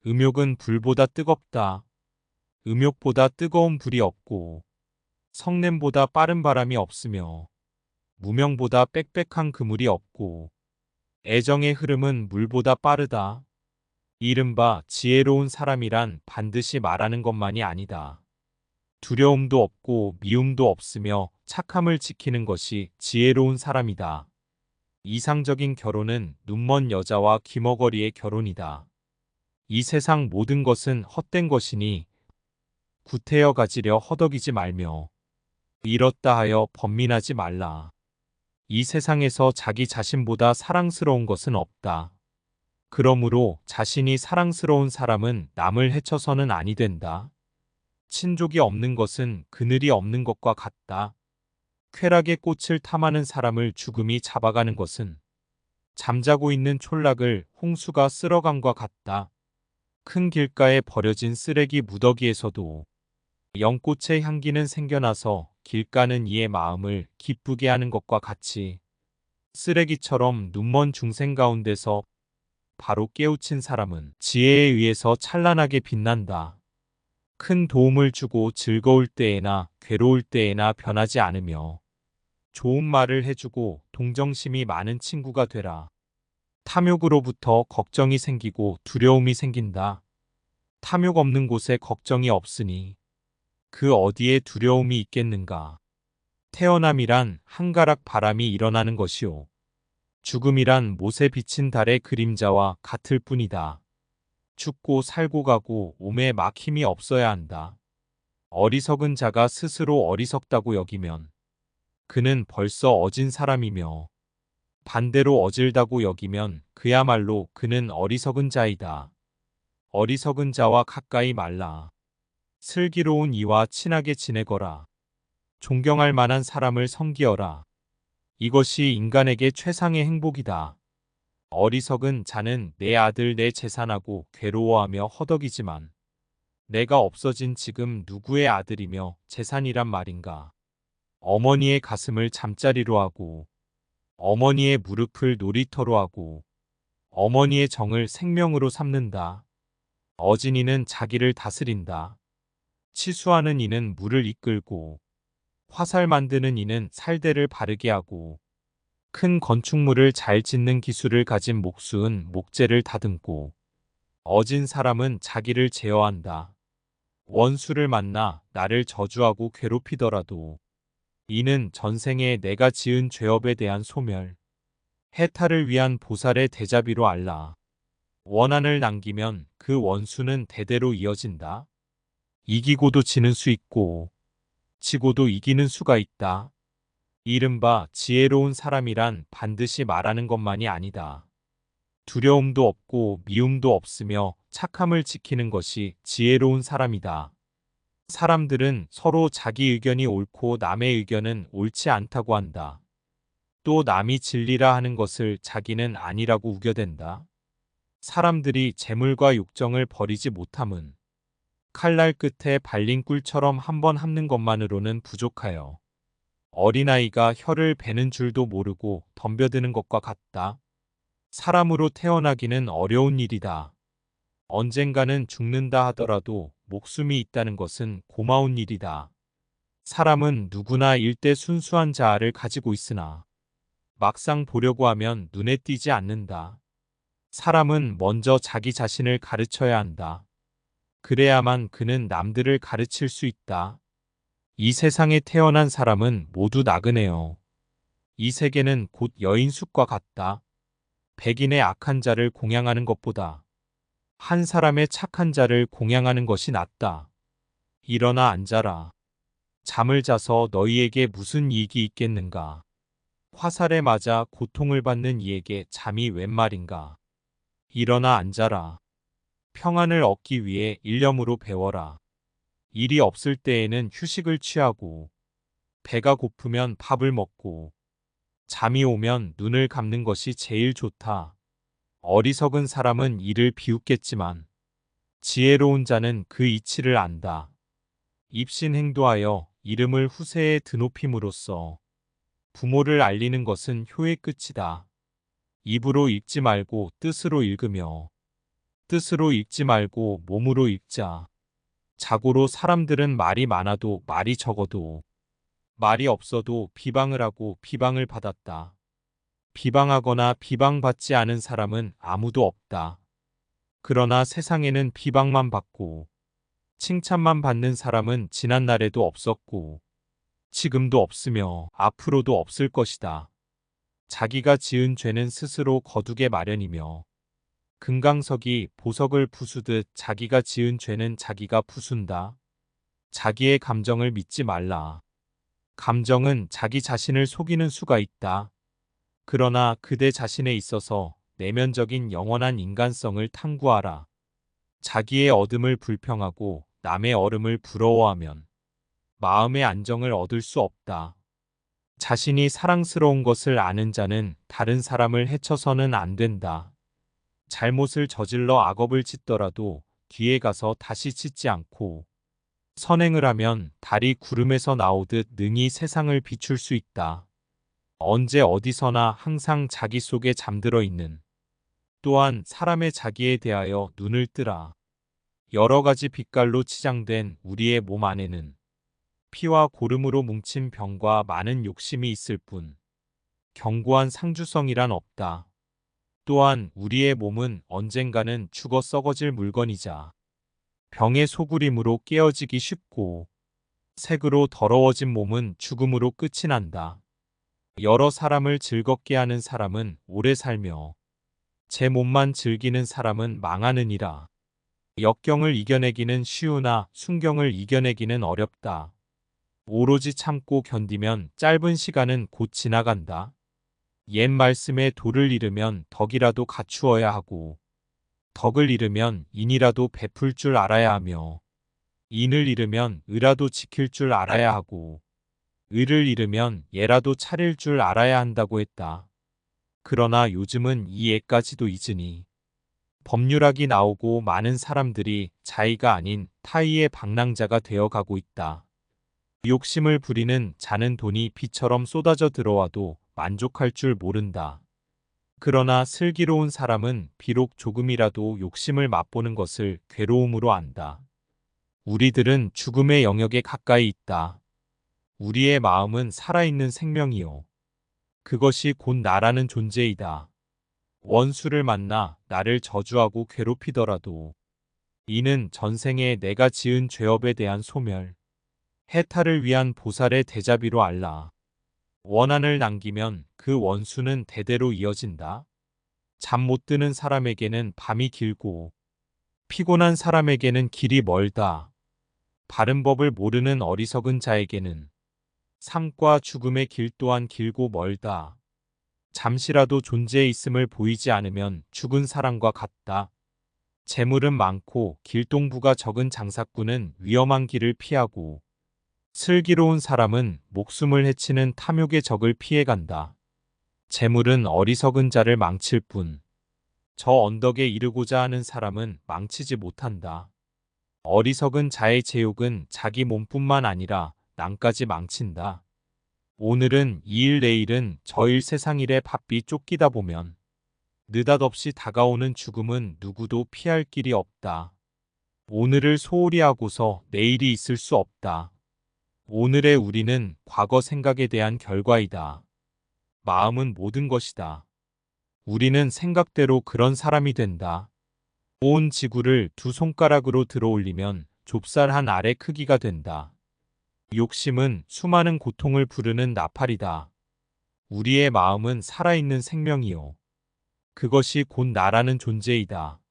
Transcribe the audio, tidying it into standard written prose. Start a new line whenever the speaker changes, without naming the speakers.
음욕은 불보다 뜨겁다. 음욕보다 뜨거운 불이 없고 성냄보다 빠른 바람이 없으며 무명보다 빽빽한 그물이 없고 애정의 흐름은 물보다 빠르다. 이른바 지혜로운 사람이란 반드시 말하는 것만이 아니다. 두려움도 없고 미움도 없으며 착함을 지키는 것이 지혜로운 사람이다. 이상적인 결혼은 눈먼 여자와 기머거리의 결혼이다. 이 세상 모든 것은 헛된 것이니 구태여 가지려 허덕이지 말며 이렇다 하여 번민하지 말라. 이 세상에서 자기 자신보다 사랑스러운 것은 없다. 그러므로 자신이 사랑스러운 사람은 남을 해쳐서는 아니 된다. 친족이 없는 것은 그늘이 없는 것과 같다. 쾌락의 꽃을 탐하는 사람을 죽음이 잡아가는 것은 잠자고 있는 촌락을 홍수가 쓸어간과 같다. 큰 길가에 버려진 쓰레기 무더기에서도 연꽃의 향기는 생겨나서 길가는 이의 마음을 기쁘게 하는 것과 같이 쓰레기처럼 눈먼 중생 가운데서 바로 깨우친 사람은 지혜에 의해서 찬란하게 빛난다. 큰 도움을 주고 즐거울 때에나 괴로울 때에나 변하지 않으며 좋은 말을 해주고 동정심이 많은 친구가 되라. 탐욕으로부터 걱정이 생기고 두려움이 생긴다. 탐욕 없는 곳에 걱정이 없으니 그 어디에 두려움이 있겠는가. 태어남이란 한가락 바람이 일어나는 것이요. 죽음이란 못에 비친 달의 그림자와 같을 뿐이다. 죽고 살고 가고 몸에 막힘이 없어야 한다. 어리석은 자가 스스로 어리석다고 여기면 그는 벌써 어진 사람이며 반대로 어질다고 여기면 그야말로 그는 어리석은 자이다. 어리석은 자와 가까이 말라. 슬기로운 이와 친하게 지내거라. 존경할 만한 사람을 섬기어라. 이것이 인간에게 최상의 행복이다. 어리석은 자는 내 아들 내 재산하고 괴로워하며 허덕이지만 내가 없어진 지금 누구의 아들이며 재산이란 말인가. 어머니의 가슴을 잠자리로 하고 어머니의 무릎을 놀이터로 하고 어머니의 정을 생명으로 삼는다. 어진 이는 자기를 다스린다. 치수하는 이는 물을 이끌고 화살 만드는 이는 살대를 바르게 하고 큰 건축물을 잘 짓는 기술을 가진 목수은 목재를 다듬고 어진 사람은 자기를 제어한다. 원수를 만나 나를 저주하고 괴롭히더라도 이는 전생에 내가 지은 죄업에 대한 소멸, 해탈을 위한 보살의 대자비로 알라. 원한을 남기면 그 원수는 대대로 이어진다. 이기고도 지는 수 있고 지고도 이기는 수가 있다. 이른바 지혜로운 사람이란 반드시 말하는 것만이 아니다. 두려움도 없고 미움도 없으며 착함을 지키는 것이 지혜로운 사람이다. 사람들은 서로 자기 의견이 옳고 남의 의견은 옳지 않다고 한다. 또 남이 진리라 하는 것을 자기는 아니라고 우겨댄다. 사람들이 재물과 욕정을 버리지 못함은 칼날 끝에 발린 꿀처럼 한번 함는 것만으로는 부족하여 어린아이가 혀를 베는 줄도 모르고 덤벼드는 것과 같다. 사람으로 태어나기는 어려운 일이다. 언젠가는 죽는다 하더라도 목숨이 있다는 것은 고마운 일이다. 사람은 누구나 일대 순수한 자아를 가지고 있으나 막상 보려고 하면 눈에 띄지 않는다. 사람은 먼저 자기 자신을 가르쳐야 한다. 그래야만 그는 남들을 가르칠 수 있다. 이 세상에 태어난 사람은 모두 나그네요. 이 세계는 곧 여인숙과 같다. 백인의 악한 자를 공양하는 것보다 한 사람의 착한 자를 공양하는 것이 낫다. 일어나 앉아라. 잠을 자서 너희에게 무슨 이익이 있겠는가. 화살에 맞아 고통을 받는 이에게 잠이 웬 말인가. 일어나 앉아라. 평안을 얻기 위해 일념으로 배워라. 일이 없을 때에는 휴식을 취하고 배가 고프면 밥을 먹고 잠이 오면 눈을 감는 것이 제일 좋다. 어리석은 사람은 이를 비웃겠지만 지혜로운 자는 그 이치를 안다. 입신행도하여 이름을 후세에 드높임으로써 부모를 알리는 것은 효의 끝이다. 입으로 읽지 말고 뜻으로 읽으며 뜻으로 읽지 말고 몸으로 읽자. 자고로 사람들은 말이 많아도 말이 적어도 말이 없어도 비방을 하고 비방을 받았다. 비방하거나 비방받지 않은 사람은 아무도 없다. 그러나 세상에는 비방만 받고 칭찬만 받는 사람은 지난날에도 없었고 지금도 없으며 앞으로도 없을 것이다. 자기가 지은 죄는 스스로 거두게 마련이며 금강석이 보석을 부수듯 자기가 지은 죄는 자기가 부순다. 자기의 감정을 믿지 말라. 감정은 자기 자신을 속이는 수가 있다. 그러나 그대 자신에 있어서 내면적인 영원한 인간성을 탐구하라. 자기의 어둠을 불평하고 남의 얼음을 부러워하면 마음의 안정을 얻을 수 없다. 자신이 사랑스러운 것을 아는 자는 다른 사람을 해쳐서는 안 된다. 잘못을 저질러 악업을 짓더라도 뒤에 가서 다시 짓지 않고 선행을 하면 달이 구름에서 나오듯 능히 세상을 비출 수 있다. 언제 어디서나 항상 자기 속에 잠들어 있는 또한 사람의 자기에 대하여 눈을 뜨라. 여러 가지 빛깔로 치장된 우리의 몸 안에는 피와 고름으로 뭉친 병과 많은 욕심이 있을 뿐 견고한 상주성이란 없다. 또한 우리의 몸은 언젠가는 죽어 썩어질 물건이자 병의 소굴임으로 깨어지기 쉽고 색으로 더러워진 몸은 죽음으로 끝이 난다. 여러 사람을 즐겁게 하는 사람은 오래 살며 제 몸만 즐기는 사람은 망하느니라. 역경을 이겨내기는 쉬우나 순경을 이겨내기는 어렵다. 오로지 참고 견디면 짧은 시간은 곧 지나간다. 옛 말씀에 도를 잃으면 덕이라도 갖추어야 하고 덕을 잃으면 인이라도 베풀 줄 알아야 하며 인을 잃으면 의라도 지킬 줄 알아야 하고 의를 잃으면 예라도 차릴 줄 알아야 한다고 했다. 그러나 요즘은 이 예까지도 잊으니 법률학이 나오고 많은 사람들이 자의가 아닌 타의의 방랑자가 되어가고 있다. 욕심을 부리는 자는 돈이 비처럼 쏟아져 들어와도 만족할 줄 모른다. 그러나 슬기로운 사람은 비록 조금이라도 욕심을 맛보는 것을 괴로움으로 안다. 우리들은 죽음의 영역에 가까이 있다. 우리의 마음은 살아있는 생명이요. 그것이 곧 나라는 존재이다. 원수를 만나 나를 저주하고 괴롭히더라도 이는 전생에 내가 지은 죄업에 대한 소멸, 해탈을 위한 보살의 대자비로 알라. 원한을 남기면 그 원수는 대대로 이어진다. 잠 못 드는 사람에게는 밤이 길고 피곤한 사람에게는 길이 멀다. 바른 법을 모르는 어리석은 자에게는 삶과 죽음의 길 또한 길고 멀다. 잠시라도 존재에 있음을 보이지 않으면 죽은 사람과 같다. 재물은 많고 길동부가 적은 장사꾼은 위험한 길을 피하고 슬기로운 사람은 목숨을 해치는 탐욕의 적을 피해간다. 재물은 어리석은 자를 망칠 뿐 저 언덕에 이르고자 하는 사람은 망치지 못한다. 어리석은 자의 제욕은 자기 몸뿐만 아니라 남까지 망친다. 오늘은 이일 내일은 저일 세상일에 바삐 쫓기다 보면 느닷없이 다가오는 죽음은 누구도 피할 길이 없다. 오늘을 소홀히 하고서 내일이 있을 수 없다. 오늘의 우리는 과거 생각에 대한 결과이다. 마음은 모든 것이다. 우리는 생각대로 그런 사람이 된다. 온 지구를 두 손가락으로 들어 올리면 좁쌀 한 알의 크기가 된다. 욕심은 수많은 고통을 부르는 나팔이다. 우리의 마음은 살아있는 생명이요. 그것이 곧 나라는 존재이다.